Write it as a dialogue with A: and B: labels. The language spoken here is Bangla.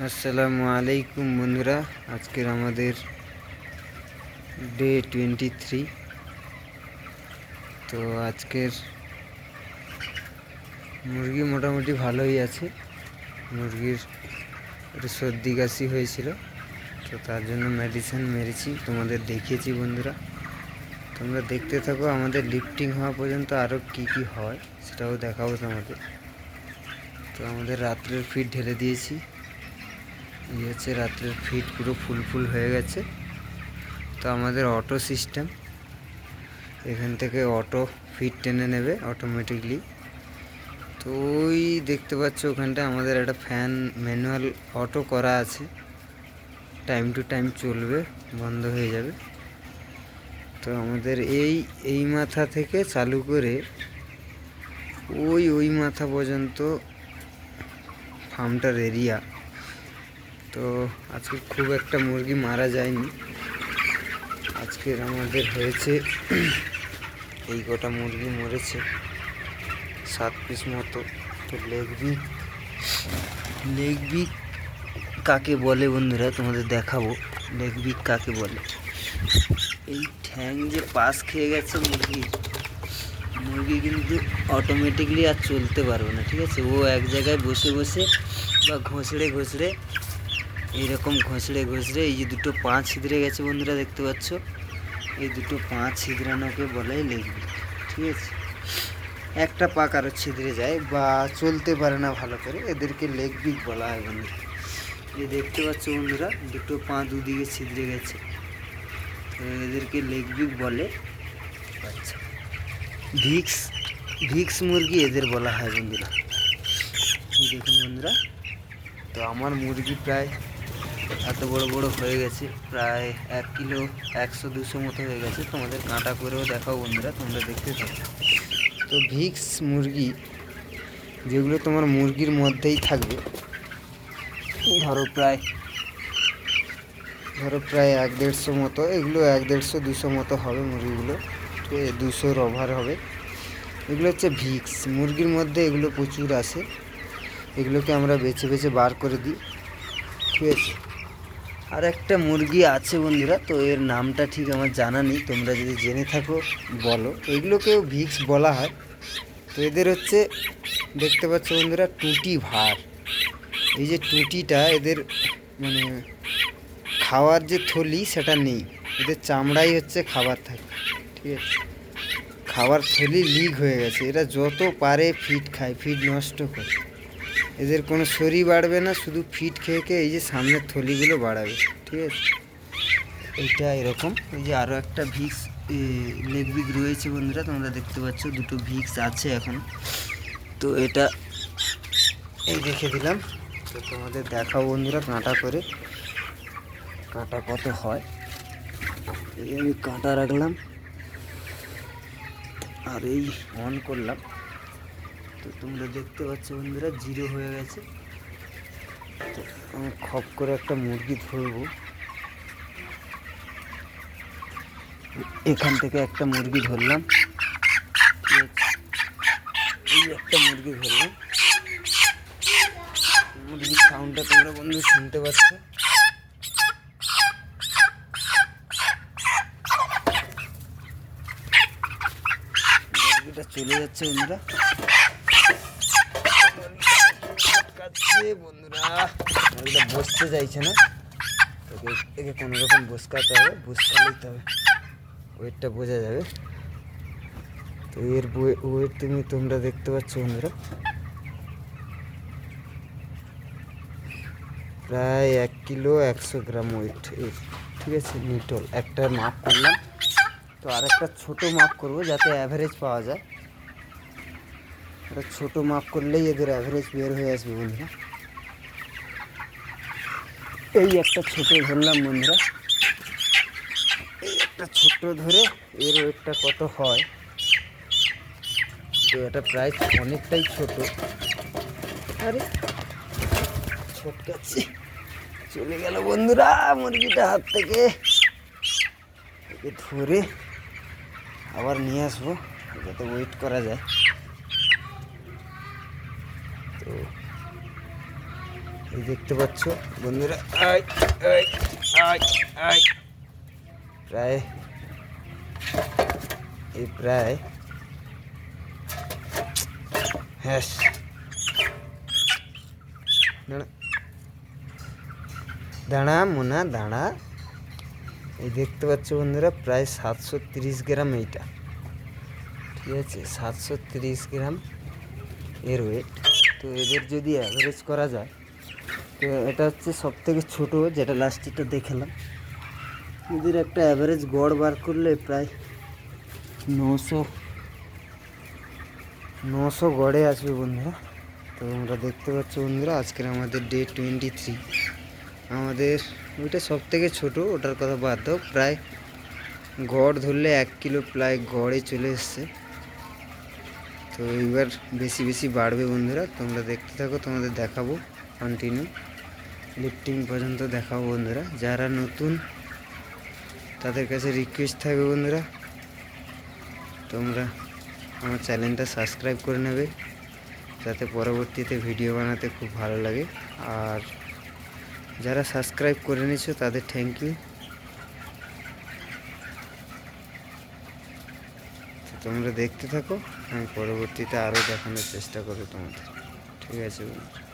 A: আসসালামু আলাইকুম বন্ধুরা, আজকের আমাদের ডে 23। তো আজকের মুরগি মোটামুটি ভালোই আছে। মুরগির একটু সর্দি কাশি হয়েছিল, তো তার জন্য মেডিসিন মেরেছি, তোমাদের দেখিয়েছি বন্ধুরা। তোমরা দেখতে থাকো, আমাদের লিফটিং হওয়া পর্যন্ত আরও কি কি হয় সেটাও দেখাবো তোমাদের। তো আমাদের রাত্রের ফিড ঢেলে দিয়েছি, এই হচ্ছে রাত্রের ফিড, পুরো ফুল হয়ে গেছে। তো আমাদের অটো সিস্টেম, এখান থেকে অটো ফিড টেনে নেবে অটোমেটিকলি। তো ওই দেখতে পাচ্ছ ওখানটা আমাদের একটা ফ্যান ম্যানুয়াল অটো করা আছে, টাইম টু টাইম চলবে, বন্ধ হয়ে যাবে। তো আমাদের এই মাথা থেকে চালু করে ওই মাথা পর্যন্ত ফার্মটার এরিয়া। তো আজকে খুব একটা মুরগি মারা যায়নি, আজকের আমাদের হয়েছে এই গোটা মুরগি মরেছে 7 পিস মতো। তো লেগ বিক কাকে বলে বন্ধুরা তোমাদের দেখাবো। লেগ বিক কাকে বলে, এই ঠ্যাং যে পাশ খেয়ে গেছে মুরগি কিন্তু অটোমেটিকলি আর চলতে পারবে না, ঠিক আছে। ও এক জায়গায় বসে বা ঘষড়ে এইরকম ঘষড়ে এই যে দুটো পা ছিদ্রে গেছে বন্ধুরা, দেখতে পাচ্ছ, এই দুটো পা ছিদ্রানোকে বলে লেগ বিক, ঠিক আছে। একটা পা কারো ছিদ্রে যায় বা চলতে পারে না ভালো করে, এদেরকে লেগ বিক বলা হয় বন্ধুরা। এই দেখতে পাচ্ছ বন্ধুরা, দুটো পা দুদিকে ছিদ্রে গেছে, তো এদেরকে লেগ বিক বলে। আচ্ছা, ভিক্স মুরগি এদের বলা হয় বন্ধুরা। এই দেখুন বন্ধুরা, তো আমার মুরগি প্রায় এত বড় হয়ে গেছে, প্রায় 1 কিলো 100-200 মতো হয়ে গেছে। তোমাদের কাঁটা করেও দেখাও বন্ধুরা, তোমরা দেখতে থাকো। তো ভিক্স মুরগি যেগুলো তোমার মুরগির মধ্যেই থাকবে, ধরো প্রায় 1-150 মতো, এগুলো 150-200 মতো হবে মুরগিগুলো, ঠিক আছে, 200-র ওভার হবে। এগুলো হচ্ছে ভিক্স মুরগির মধ্যে, এগুলো প্রচুর আসে, এগুলোকে আমরা বেছে বার করে দিই, ঠিক আছে। আর একটা মুরগি আছে বন্ধুরা, তো এর নামটা ঠিক আমার জানা নেই, তোমরা যদি জেনে থাকো বলো। এগুলোকেও ভিক্স বলা হয়। তো এদের হচ্ছে দেখতে পাচ্ছ বন্ধুরা টুটি ভার, এই যে টুটিটা এদের মানে খাওয়ার যে থলি সেটা নেই, এদের চামড়াই হচ্ছে খাবার থাকে, ঠিক আছে। খাবার থলি লিক হয়ে গেছে, এরা যত পারে ফিড খায়, ফিড নষ্ট করে। এদের কোনো শরীর বাড়বে না, শুধু ফিড খেয়ে এই যে সামনের থলিগুলো বাড়াবে, ঠিক আছে। এইটা এরকম। এই যে আরও একটা ভিক্স লেগ বিগ রয়েছে বন্ধুরা, তোমরা দেখতে পাচ্ছ দুটো ভিক্স আছে এখন। তো এটা এই রেখে দিলাম, তো তোমাদের দেখাও বন্ধুরা কাঁটা করে, কাঁটা কত হয়। এই আমি কাঁটা রাখলাম আর এই অন করলাম, তো তোমরা দেখতে পাচ্ছ বন্ধুরা 0 হয়ে গেছে। তো আমি খপ করে একটা মুরগি ধরবো, এখান থেকে একটা মুরগি ধরলাম, ঠিক আছে। এই একটা মুরগি ধরলাম, মুরগির সাউন্ডটা তোমরা বন্ধু শুনতে পাচ্ছ। মুরগিটা চলে যাচ্ছে বন্ধুরা, বন্ধুরা মুরগিটা বসতে চাইছে না, তোকে একে কোনো রকম বসকাতে হবে, বসকালেই তবে ওয়েটটা বোঝা যাবে। তো এর ওয়েট তোমরা দেখতে পাচ্ছ বন্ধুরা, প্রায় 1 কিলো 100 গ্রাম ওয়েট এর, ঠিক আছে। নিটল একটা মাপ করলাম, তো আর একটা ছোটো মাপ করবো যাতে অ্যাভারেজ পাওয়া যায়। একটা ছোটো মাপ করলেই এদের অ্যাভারেজ বের হয়ে আসবে বন্ধুরা। এই একটা ছোটো ধরলাম বন্ধুরা, এই একটা ছোট্ট ধরে এর ওয়েটটা কত হয়। তো এটা প্রায় অনেকটাই ছোট, আরে ছোটকাচ্ছি, চলে গেল বন্ধুরা মুরগিটা হাত থেকে। একে ধরে আবার নিয়ে আসবো যাতে ওয়েট করা যায়। তো এই দেখতে পাচ্ছ বন্ধুরা, আয় আয় আয় আয় প্রায় প্রায় হ্যাঁ দাঁড়া দাঁড়া মোনা দাঁড়া। এই দেখতে পাচ্ছ বন্ধুরা প্রায় 730 গ্রাম এইটা, ঠিক আছে, 730 গ্রাম এর ওয়েট। তো এদের যদি অ্যাভারেজ করা যায়, তো এটা হচ্ছে সব থেকে ছোটো, যেটা লাস্টেরটা দেখালাম। এদের একটা অ্যাভারেজ গড় বার করলে প্রায় 900 গড়ে আসবে বন্ধুরা। তো আমরা দেখতে পাচ্ছ বন্ধুরা, আজকের আমাদের ডে 23। আমাদের ওইটা সব থেকে ছোটো, ওটার কথা বাদ দাও, প্রায় গড় ধরলে 1 কিলো প্রায় গড়ে চলে এসছে। তো এইবার বেশি বেশি বাড়বে বন্ধুরা, তোমরা দেখতে থাকো, তোমাদের দেখাবো কন্টিনিউ লিফটিং পর্যন্ত দেখাবো বন্ধুরা। যারা নতুন তাদের কাছে রিকোয়েস্ট থাকবে বন্ধুরা, তোমরা আমার চ্যানেলটা সাবস্ক্রাইব করে নেবে, যাতে পরবর্তীতে ভিডিও বানাতে খুব ভালো লাগে। আর যারা সাবস্ক্রাইব করে নিয়েছো তাদের থ্যাংক ইউ। তোমরা দেখতে থাকো, আমি পরবর্তীতে আরও দেখানোর চেষ্টা করবো তোমাদের, ঠিক আছে বন্ধুরা।